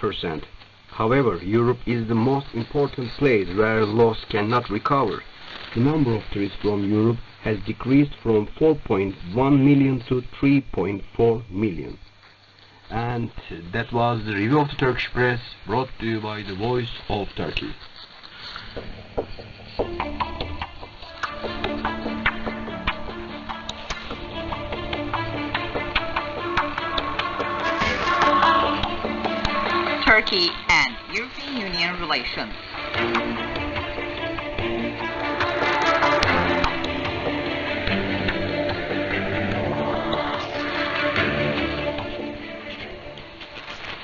8%. However, Europe is the most important place where loss cannot recover. The number of tourists from Europe has decreased from 4.1 million to 3.4 million. And that was the review of the Turkish press, brought to you by the Voice of Turkey. Turkey and European Union relations.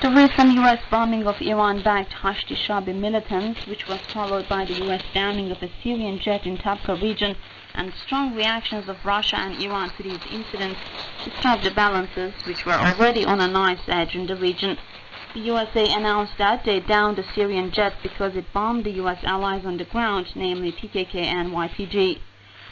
The recent U.S. bombing of Iran-backed Hashd-e-Shaabi militants, which was followed by the U.S. downing of a Syrian jet in Tabqa region, and strong reactions of Russia and Iran to these incidents, disturbed the balances, which were already on a knife's edge in the region. The USA announced that they downed a Syrian jet because it bombed the U.S. allies on the ground, namely PKK and YPG.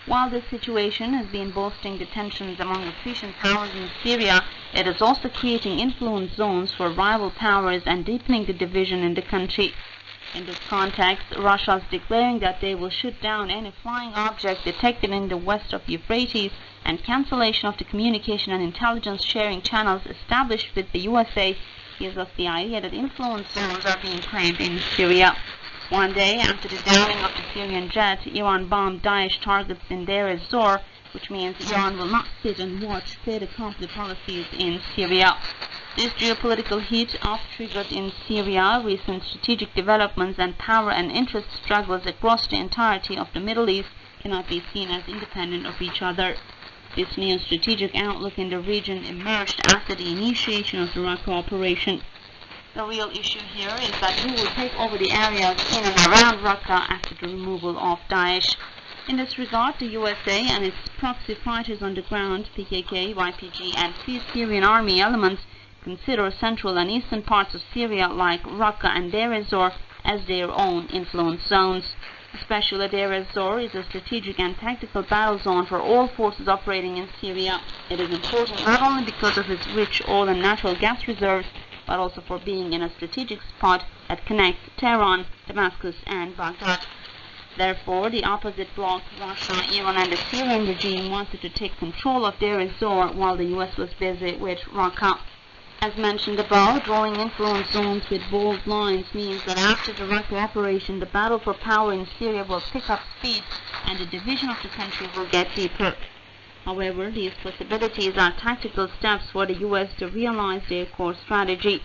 While this situation has been boosting the tensions among opposition powers in Syria, it is also creating influence zones for rival powers and deepening the division in the country. In this context, Russia is declaring that they will shoot down any flying object detected in the west of Euphrates, and cancellation of the communication and intelligence sharing channels established with the USA gives us the idea that influence zones are being claimed in Syria. One day after the downing of the Syrian jet, Iran bombed Daesh targets in Deir ez-Zor, which means Iran will not sit and watch fait accompli policies in Syria. This geopolitical heat-up triggered in Syria recent strategic developments, and power and interest struggles across the entirety of the Middle East cannot be seen as independent of each other. This new strategic outlook in the region emerged after the initiation of the Raqqa operation. The real issue here is that who will take over the areas in and around Raqqa after the removal of Daesh. In this regard, the USA and its proxy fighters on the ground, PKK, YPG, and Free Syrian Army elements, consider central and eastern parts of Syria like Raqqa and Deir ez-Zor as their own influence zones. Especially Deir ez-Zor is a strategic and tactical battle zone for all forces operating in Syria. It is important not only because of its rich oil and natural gas reserves, but also for being in a strategic spot that connects Tehran, Damascus, and Baghdad. Therefore, the opposite bloc, Russia, Iran, and the Syrian regime, wanted to take control of Deir ez-Zor while the US was busy with Raqqa. As mentioned above, drawing influence zones with bold lines means that after the Raqqa operation, the battle for power in Syria will pick up speed and the division of the country will get deeper. However, these possibilities are tactical steps for the U.S. to realize their core strategy.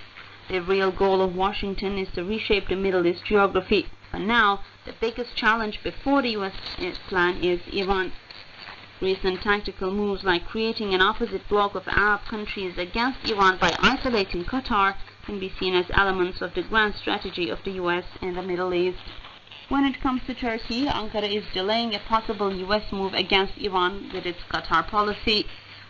The real goal of Washington is to reshape the Middle East geography. For now, the biggest challenge before the U.S. plan is Iran. Recent tactical moves like creating an opposite bloc of Arab countries against Iran by isolating Qatar can be seen as elements of the grand strategy of the U.S. in the Middle East. When it comes to Turkey, Ankara is delaying a possible U.S. move against Iran with its Qatar policy.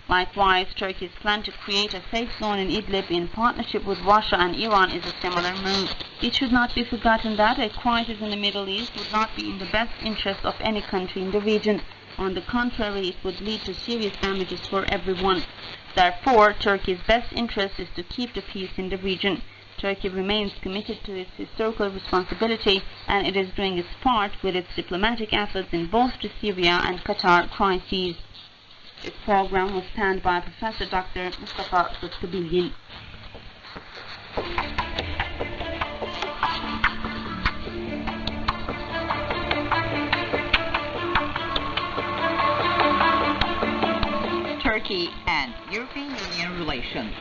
Likewise, Turkey's plan to create a safe zone in Idlib in partnership with Russia and Iran is a similar move. It should not be forgotten that a crisis in the Middle East would not be in the best interest of any country in the region. On the contrary, it would lead to serious damages for everyone. Therefore, Turkey's best interest is to keep the peace in the region. Turkey remains committed to its historical responsibility, and it is doing its part with its diplomatic efforts in both the Syria and Qatar crises. This program was planned by Professor Dr. Mustafa Sıtkıbilgin. Turkey and European Union relations.